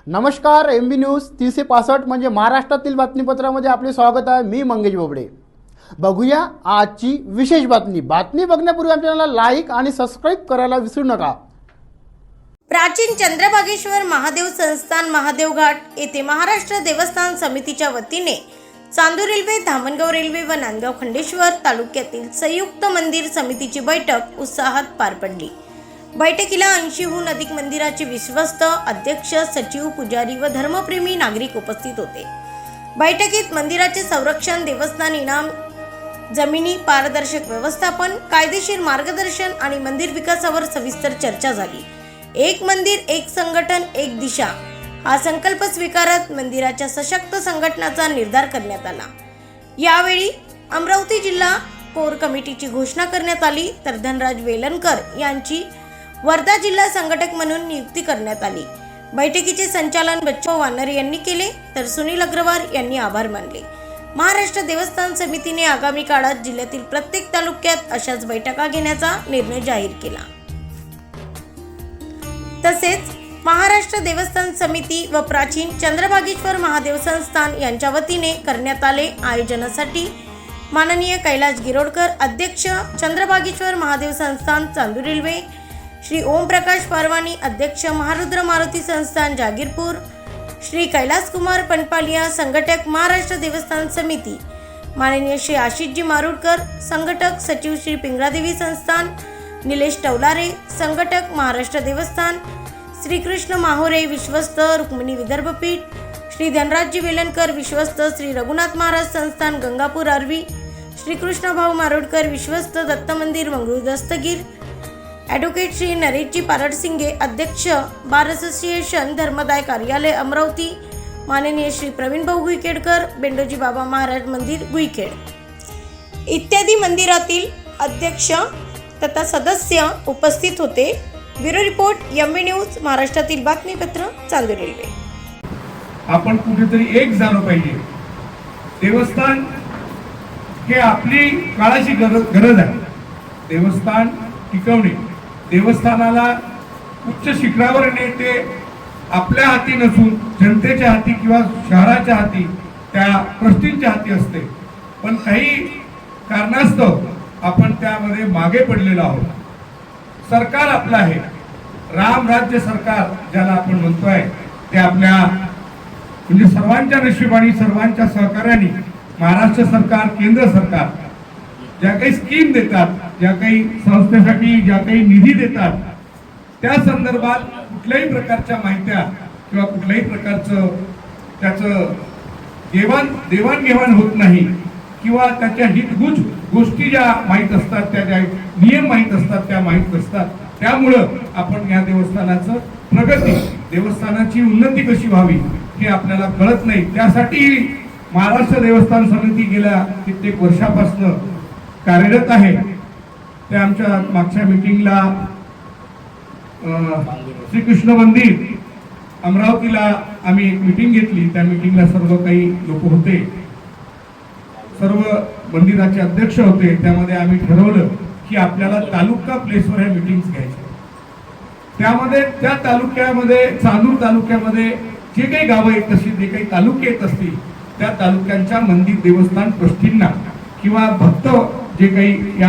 नमस्कार, MB news 365 म्हणजे महाराष्ट्रातील बातमीपत्रामध्ये आपले स्वागत आहे। मी मंगेश बोबडे। बघूया आजची विशेष बातमी। बातमी बघण्यापूर्वी आमच्या चॅनलला लाईक आणि सबस्क्राइब करायला विसरू नका। प्राचीन चंद्रभागेश्वर महादेव संस्थान महादेव घाट येथे महाराष्ट्र देवस्थान समितीच्या वतीने चांदूर रेल्वे, धामणगाव रेल्वे व नांदगाव खंडेश्वर तालुक्यातील संयुक्त मंदिर समितीची बैठक उत्साहात पार पडली। बैठकीला 80हून अधिक मंदिराचे विश्वस्त, अध्यक्ष, सचिव, पुजारी व धर्मप्रेमी नागरिक उपस्थित होते। बैठकीत मंदिराचे संरक्षण, देवस्थान इनाम, जमिनी, पारदर्शक व्यवस्थापन, कायदेशीर मार्गदर्शन आणि मंदिर विकासावर सविस्तर चर्चा झाली। एक मंदिर, एक संघटन, एक दिशा हा संकल्प स्वीकारत मंदिराच्या सशक्त संघटनाचा निर्धार करण्यात आला। यावेळी अमरावती जिल्हा कोर कमिटीची घोषणा करण्यात आली, तर धनराज वेलणकर यांची वर्धा जिल्हा संघटक म्हणून नियुक्ती करण्यात आली। बैठकीचे संचालन बच्चू वानर यांनी केले, तर सुनील अग्रवाल यांनी आभार मानले। महाराष्ट्र देवस्थान समितीने आगामी काळात जिल्ह्यातील प्रत्येक तालुक्यात अशाच बैठका घेण्याचा निर्णय जाहीर केला। तसेच महाराष्ट्र देवस्थान समिती व प्राचीन चंद्रभागेश्वर महादेव संस्थान यांच्या वतीने करण्यात आले आयोजनासाठी माननीय कैलास गिरोडकर, अध्यक्ष, चंद्रभागेश्वर महादेव संस्थान चांदूर रेल्वे, श्री ओम प्रकाश पारवानी, अध्यक्ष, महारुद्र मारुती संस्थान जागीरपूर, श्री कैलास कुमार पनपालिया, संघटक, महाराष्ट्र देवस्थान समिती, माननीय श्री आशिषजी मारुडकर, संघटक, सचिव, श्री पिंगळादेवी संस्थान, निलेश टवलारे, संघटक, महाराष्ट्र देवस्थान, श्री कृष्ण माहोरे, विश्वस्त, रुक्मिणी विदर्भपीठ, श्री धनराजजी वेलणकर, विश्वस्त, श्री रघुनाथ महाराज संस्थान गंगापूर आर्वी, श्री कृष्णभाऊ मारोडकर, विश्वस्त, दत्त मंदिर मंगळूर दस्तगीर, ॲडव्होकेट श्री नरेशजी पारडसिंगे, अध्यक्ष, बार असोसिएशन धर्मदाय कार्यालय अमरावती, माननीय श्री प्रवीण भाऊ गुईखेडकर, बेंडोजी बाबा महाराज मंदिर गुईखेड इत्यादी मंदिरातील अध्यक्ष तथा सदस्य उपस्थित होते। ब्युरो रिपोर्ट, MB न्यूज, महाराष्ट्रातील बातमीपत्र, चांदूर रेल्वे। आपण कुठेतरी एक झालं पाहिजे। देवस्थान हे आपली काळाची गरज आहे। देवस्थान टिकवणे, देवस्थानाला उच्च शिखरावर नेते आपल्या हाती नसून जनतेच्या हाती किंवा शहराच्या हाती, त्या ट्रस्टींच्या हाती असते। पण काही कारणास्तव आपण त्यामध्ये मागे पडलेलो आहोत। सरकार आपलं आहे, राम राज्य सरकार ज्याला आपण म्हणतोय, ते आपल्या म्हणजे सर्वांच्या नशिबाने, सर्वांच्या सहकार्याने महाराष्ट्र सरकार, केंद्र सरकार ज्या काही स्कीम देतात, ज्या काही संस्थेसाठी ज्या काही निधी देतात, त्या संदर्भात कुठल्याही प्रकारच्या माहित्या किंवा कुठल्याही प्रकारचं त्याचं देवाणघेवाण होत नाही, किंवा त्याच्या हितगुज गोष्टी ज्या माहीत असतात, त्या ज्या नियम माहीत असतात, त्या माहीत असतात। त्यामुळं आपण या देवस्थानाचं प्रगती, देवस्थानाची उन्नती कशी व्हावी हे आपल्याला कळत नाही। त्यासाठी महाराष्ट्र देवस्थान समिती गेल्या कित्येक वर्षापासून कार्यरत आहे। त्या आमच्या मागच्या मीटिंगला श्रीकृष्ण मंदिर अमरावतीला आम्ही एक मीटिंग घेतली। त्या मीटिंगला सर्व काही लोक होते, सर्व मंदिराचे अध्यक्ष होते। त्यामध्ये आम्ही ठरवलं की आपल्याला तालुका प्लेसवर ह्या मीटिंग्स घ्यायच्या। त्यामध्ये त्या तालुक्यामध्ये, चांदूर तालुक्यामध्ये जे काही गावं येत असतील, जे काही तालुके येत असतील, त्या तालुक्यांच्या मंदिर देवस्थान ट्रस्टींना किंवा भक्त जे काही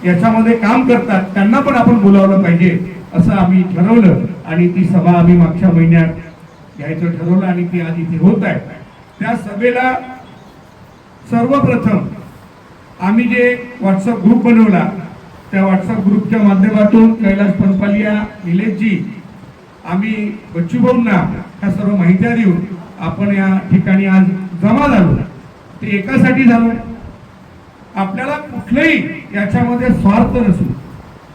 याच्यामध्ये काम करतात त्यांना पण आपण बोलावलं पाहिजे, असं आम्ही ठरवलं। आणि ती सभा आम्ही मागच्या महिन्यात घ्यायचं ठरवलं आणि ती आज इथे होत आहे। त्या सभेला सर्वप्रथम आम्ही जे व्हॉट्सअप ग्रुप बनवला, त्या व्हॉट्सअप ग्रुपच्या माध्यमातून कैलास पनपालिया, निलेशजी, आम्ही बच्चूभाऊंना ह्या सर्व माहित्या देऊन आपण या ठिकाणी आज जमा झालो। ते एकासाठी झालो, आपल्याला कुठलेही याच्यामध्ये स्वार्थ नसून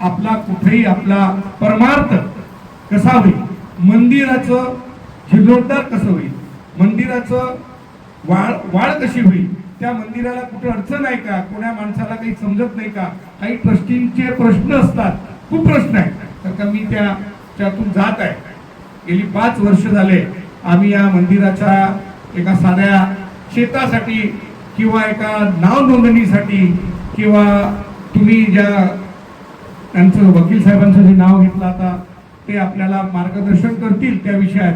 आपला कुठेही आपला परमार्थ कसा होईल, मंदिराचं झिरोदार कसं होईल, मंदिराचं वाढ कशी होईल, त्या मंदिराला कुठे अडचण आहे का, कोण्या माणसाला काही समजत नाही का, काही ट्रस्टींचे प्रश्न असतात, खूप प्रश्न आहेत। तर मी त्यातून जात आहे। गेली 5 वर्ष झाले आम्ही या मंदिराच्या एका साध्या शेतासाठी किंवा एका नाव नोंदणीसाठी किंवा तुम्ही ज्या त्यांचं वकील साहेबांचं जे नाव घेतलं आता ते आपल्याला मार्गदर्शन करतील त्या विषयात.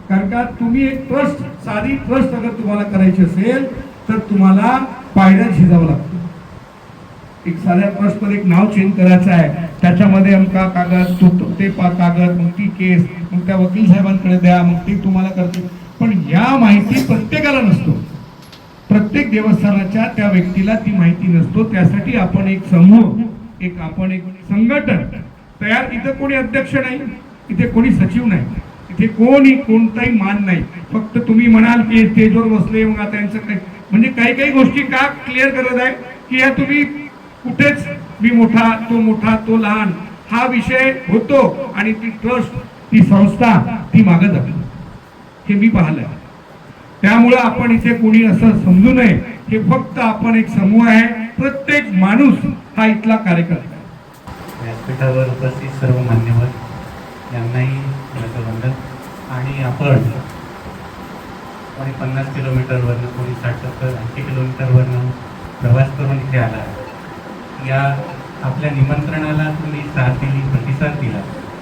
कारण का तुम्ही एक ट्रस्ट, साधी ट्रस्ट अगर तुम्हाला करायची असेल तर तुम्हाला पायऱ्या झिजावं लागतं. एक साध्या ट्रस्ट मध्ये एक नाव चेंज करायचं आहे, त्याच्यामध्ये अमका कागद, ते कागद, मग ती केस, मग त्या वकील साहेबांकडे द्या, मग ते तुम्हाला करतील. पण या माहिती प्रत्येकाला नसतो, प्रत्येक देवस्थानाच्या त्या व्यक्तीला ती माहिती नसतो. त्यासाठी आपण एक समूह, आपण एक संघटन तयार. इथं कोणी अध्यक्ष नाही, इथे कोणी सचिव नाही, इथे कोणताही मान नाही. फक्त तुम्ही म्हणाल की स्टेजवर बसले मग आता यांचं काय, म्हणजे काही गोष्टी का क्लिअर करत आहे की या तुम्ही कुठेच मी मोठा, तो लहान हा विषय होतो आणि ती ट्रस्ट, ती संस्था ती मागं जाते. हे मी पाहिलंय. त्यामुळे आपण इथे कोणी असं समजू नये, हे फक्त आपण एक समूह आहे, प्रत्येक माणूस हा इथला कार्यकर्ता आहे. व्यासपीठावर उपस्थित सर्व मान्यवर यांनाही माझं वंदन. आणि आपण कोणी 50 किलोमीटरवरनं, कोणी 60-70-80 किलोमीटरवरनं प्रवास करून इथे आला आहे. या आपल्या निमंत्रणाला तुम्ही साथ दिली, प्रतिसाद दिला,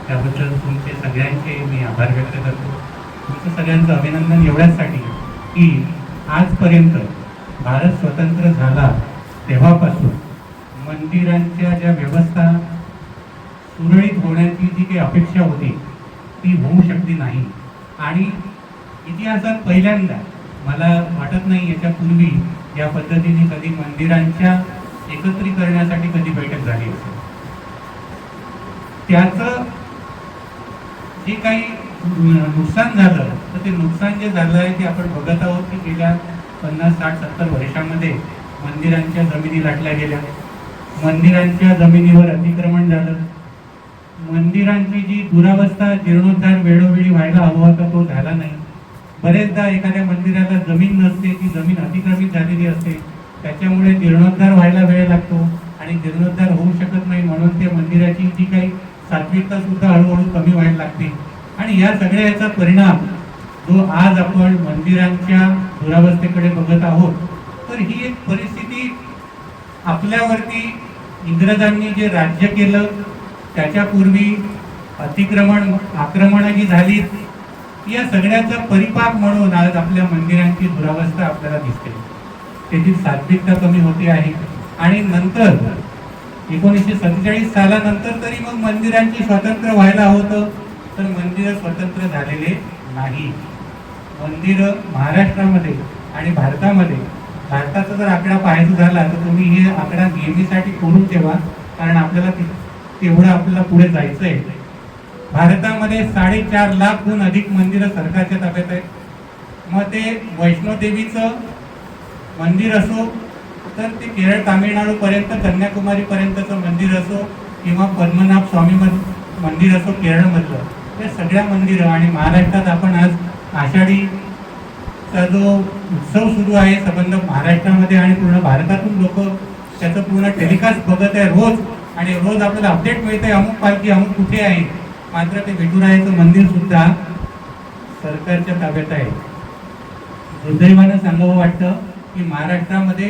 त्याबद्दल तुमचे सगळ्यांचे मी आभार व्यक्त करतो. तुमचं सगळ्यांचं अभिनंदन एवढ्याचसाठी की आजपर्यंत भारत स्वतंत्र झाला तेव्हापासून मंदिरांच्या ज्या व्यवस्था सुरळीत होण्याची जी काही अपेक्षा होती ती होऊ शकली नाही. आणि इतिहासात पहिल्यांदा मला वाटत नाही याच्यापूर्वी या पद्धतीने कधी मंदिरांच्या एकत्रीकरणासाठी कधी बैठक झाली असेल. त्याचं जे काही नुकसान झालं तर ते नुकसान जे झालं आहे ते आपण बघत आहोत की गेल्या 50-60-70 वर्षामध्ये मंदिरांच्या जमिनी लाटल्या गेल्या, मंदिरांच्या जमिनीवर अतिक्रमण झालं, मंदिरांची जी दुरावस्था, जीर्णोद्धार वेळोवेळी व्हायला हवा होता तो झाला नाही. बरेचदा एखाद्या मंदिराला जमीन नसते, ती जमीन अतिक्रमित झालेली असते, त्याच्यामुळे जीर्णोद्धार व्हायला वेळ लागतो आणि जीर्णोद्धार होऊ शकत नाही. म्हणून त्या मंदिराची जी काही सात्विकता सुद्धा हळूहळू कमी व्हायला लागते. आणि या सगळ्या याचा परिणाम जो आज आपण मंदिरांच्या दुरावस्थेकडे बघत आहोत, तर ही एक परिस्थिती आपल्यावरती इंग्रजांनी जे राज्य केलं त्याच्यापूर्वी आक्रमणं जी झाली, या सगळ्याचा परिपाक म्हणून आज आपल्या मंदिरांची दुरावस्था आपल्याला दिसते. त्याची सात्विकता कमी होते आहे. आणि नंतर 1947 सालानंतर तरी मग मंदिरांची स्वातंत्र्य व्हायला होतं, तर मंदिरं स्वतंत्र झालेले नाही. मंदिरं महाराष्ट्रामध्ये आणि भारताचा जर आकडा पाहायचा झाला तर तुम्ही हे आकडा नेहमीसाठी करून ठेवा, कारण आपल्याला तेवढं आपल्याला पुढे जायचं आहे. भारतामध्ये 4.5 लाखहून अधिक मंदिरं सरकारच्या ताब्यात आहेत. मग ते वैष्णोदेवीचं मंदिर असो, तर ते केरळ तामिळनाडू पर्यंत, कन्याकुमारी पर्यंतचं मंदिर असो, किंवा पद्मनाभ स्वामी मंदिर असो केरळमधलं, या सगळ्या मंदिरं. आणि महाराष्ट्रात आपण आज आषाढीचा जो उत्सव सुरू आहे संबंध महाराष्ट्रामध्ये आणि पूर्ण भारतातून लोक त्याचं पूर्ण टेलिकास्ट बघत आहे रोज, आणि रोज आपल्याला अपडेट मिळत आहे अमुक पालखी अमुक कुठे आहे. मात्र ते विठुरायाचं मंदिर सुद्धा सरकारच्या ताब्यात आहे. दुर्दैवानं सांगावं वाटतं की महाराष्ट्रामध्ये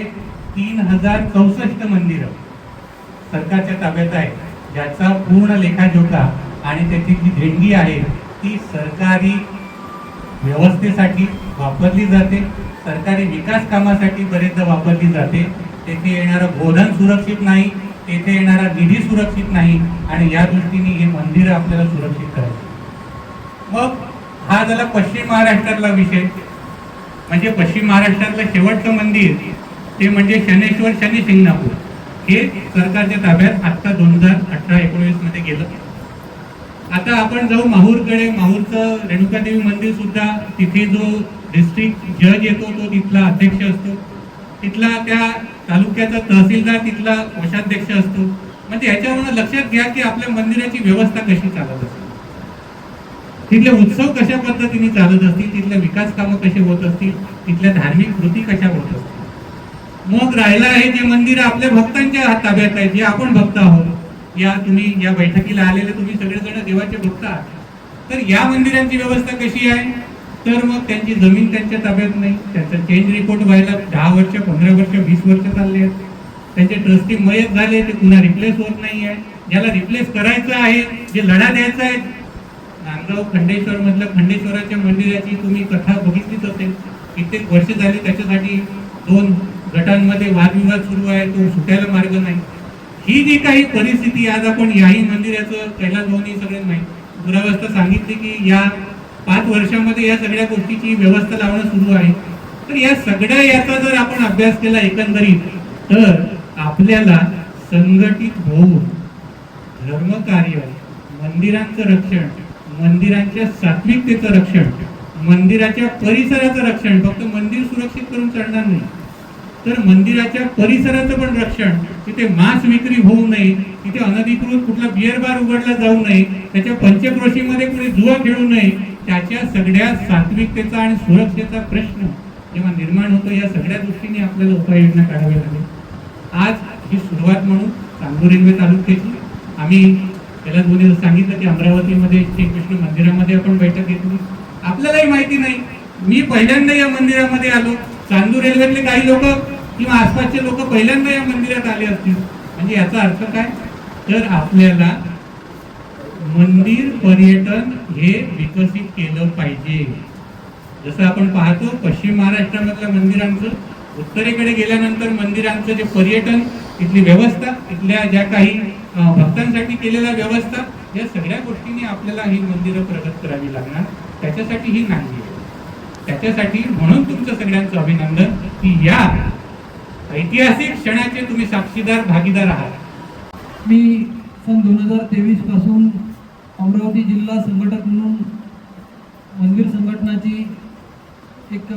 3064 मंदिरं सरकारच्या ताब्यात आहे, ज्याचा पूर्ण लेखाजोखा आणि त्याची जी देणगी आहे ती सरकारी व्यवस्थेसाठी वापरली जाते, सरकारी विकास कामासाठी बरेचदा वापरली जाते. तेथे येणारं बोधन सुरक्षित नाही, तेथे येणारा निधी सुरक्षित नाही, आणि या दृष्टीने हे मंदिर आपल्याला सुरक्षित करायचे. मग हा झाला पश्चिम महाराष्ट्रातला विषय. म्हणजे पश्चिम महाराष्ट्रातलं शेवटचं मंदिर ते म्हणजे शनेश्वर शनी शिंगणापूर, हे सरकारच्या ताब्यात आता 2018-19 मध्ये गेलं. आता आपण जाऊ माहूरकडे. माहूरचं रेणुकादेवी मंदिर सुद्धा, तिथे जो डिस्ट्रिक्ट जज येतो तो तिथला अध्यक्ष असतो, तिथला त्या तालुक्याचा तहसीलदार तिथला कोषाध्यक्ष असतो. म्हणजे याच्यावरून लक्षात घ्या की आपल्या मंदिराची व्यवस्था कशी चालत असते, तिथले उत्सव कशा पद्धतीने चालत असतील, तिथले विकास कामं कसे होत असतील, तिथल्या धार्मिक कृती कशा होत असतील. मग राहिला आहे जे मंदिर आपल्या भक्तांच्या ताब्यात आहे, जे आपण भक्त आहोत. तुम्ही या बैठकीला आलेले तुम्ही सगळेजण देवाचे भक्त आहात, तर या मंदिरांची व्यवस्था कशी आहे. तर मग त्यांची जमीन त्यांच्या ताब्यात नाही, त्यांचा चेंज रिपोर्ट व्हायला 10 वर्ष, 15 वर्ष, 20 वर्ष चालले आहेत. त्यांचे ट्रस्टी मयत झाले, ते पुन्हा रिप्लेस होत नाही आहे. ज्याला रिप्लेस करायचं आहे, जे लढा द्यायचा आहे नांदगाव खंडेश्वर मधलं खंडेश्वराच्या मंदिराची तुम्ही कथा बघितलीच असेल. कित्येक वर्ष झाली त्याच्यासाठी 2 गटांमध्ये वादविवाद सुरू आहे, तो सुटायला मार्ग नाही. ही जी काही परिस्थिती आज आपण याही मंदिराचं कैलास भवनी सगळ्यांना माहिती दुरावस्था सांगितली की या 5 वर्षामध्ये या सगळ्या गोष्टीची व्यवस्था लावणं सुरू आहे. तर या सगळ्या याचा जर आपण अभ्यास केला एकंदरीत तर आपल्याला संघटित होऊन धर्मकार्य, मंदिरांचं रक्षण, मंदिरांच्या सात्विकतेचं रक्षण, मंदिराच्या परिसराचं रक्षण, फक्त मंदिर सुरक्षित करून चालणार नाही तर मंदिराच्या परिसराचं पण रक्षण, तिथे मांस विक्री होऊ नये, तिथे अनधिकृत कुठला बिअर बार उघडला जाऊ नये, त्याच्या पंचक्रोशीमध्ये कुणी जुआ खेळू नये, त्याच्या सगळ्या सात्विकतेचा आणि सुरक्षेचा प्रश्न जेव्हा निर्माण होतो या सगळ्या दृष्टीने आपल्याला उपाययोजना काढाव्या लागेल. आज ही सुरुवात म्हणून चांदूर रेल्वे तालुक्याची आम्ही कैलास भवनीला सांगितलं की अमरावतीमध्ये श्रीकृष्ण मंदिरामध्ये आपण बैठक घेतली. आपल्यालाही माहिती नाही, मी पहिल्यांदा या मंदिरामध्ये आलो, चांदूर रेल्वेतले काही लोक किंवा आसपासचे लोक पहिल्यांदा या मंदिरात आले असतील. म्हणजे याचा अर्थ काय तर आपल्याला मंदिर पर्यटन हे विकसित केलं पाहिजे. जसं आपण पाहतो पश्चिम महाराष्ट्रामधल्या मंदिरांचं, उत्तरेकडे गेल्यानंतर मंदिरांचं जे पर्यटन, तिथली व्यवस्था, तिथल्या ज्या काही भक्तांसाठी केलेल्या व्यवस्था, या सगळ्या गोष्टींनी आपल्याला ही मंदिरं प्रगत करावी लागणार. त्याच्यासाठी ही नाही आहे. त्याच्यासाठी म्हणून तुमचं सगळ्यांचं अभिनंदन की या ऐतिहासिक क्षणाचे तुम्ही साक्षीदार, भागीदार आहात. मी सन 2023 पासून अमरावती जिल्हा संघटक म्हणून मंदिर संघटनाची एक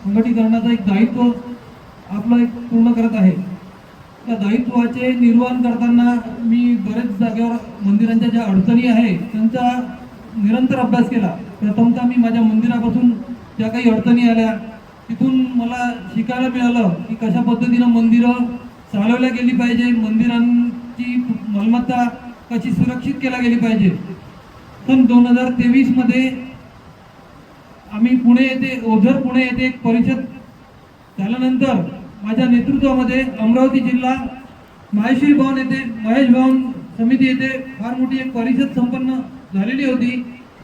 संघटीकरणाचा एक दायित्व आपलं एक पूर्ण करत आहे. त्या दायित्वाचे निर्वहन करताना मी बरेच जागेवर मंदिरांच्या ज्या अडचणी आहे त्यांचा निरंतर अभ्यास केला. प्रथमतः मी माझ्या मंदिरापासून ज्या काही अडचणी आल्या तिथून मला शिकायला मिळालं की कशा पद्धतीनं मंदिरं चालवल्या गेली पाहिजे, मंदिरांची मालमत्ता कशी सुरक्षित केल्या गेली पाहिजे. सन 2023 मध्ये आम्ही पुणे येथे एक परिषद झाल्यानंतर माझ्या नेतृत्वामध्ये अमरावती जिल्हा महेश भवन समिती येथे फार मोठी एक परिषद संपन्न झालेली होती.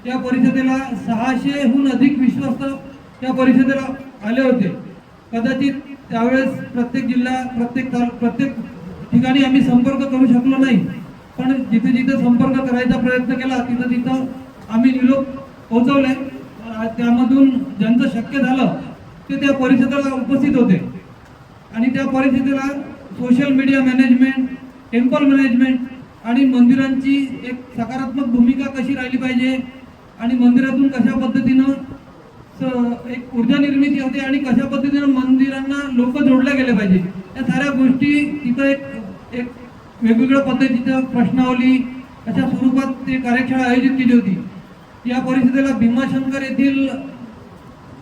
त्या परिषदेला 600हून अधिक विश्वस्त त्या परिषदेला आले होते. कदाचित त्यावेळेस प्रत्येक जिल्हा प्रत्येक ठिकाणी आम्ही संपर्क करू शकलो नाही, पण जिथे जिथे संपर्क करायचा प्रयत्न केला तिथं आम्ही निरोप पोहोचवले. त्यामधून ज्यांचं शक्य झालं ते त्या परिषदेला उपस्थित होते आणि त्या परिषदेला social media management, temple management आणि मंदिरांची एक सकारात्मक भूमिका कशी राहिली पाहिजे आणि मंदिरातून कशा पद्धतीनं एक ऊर्जा निर्मिती होते आणि कशा पद्धतीनं मंदिरांना लोक जोडले गेले पाहिजे, या साऱ्या गोष्टी तिथं एक वेगवेगळ्या पद्धतीचं प्रश्नावली अशा स्वरूपात ते कार्यशाळा आयोजित केली होती. या परिषदेला भीमाशंकर येथील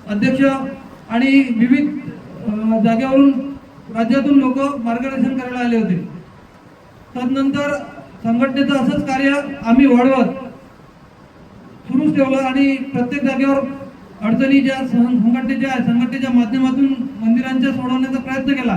अध्यक्ष आणि विविध जागेवरून राज्यातून लोक मार्गदर्शन करायला आले होते. तदनंतर संघटनेचं असंच कार्य आम्ही वाढवत सुरूच ठेवलं आणि प्रत्येक जागेवर अडचणी ज्या संघटनेच्या माध्यमातून मंदिरांच्या सोडवण्याचा प्रयत्न केला.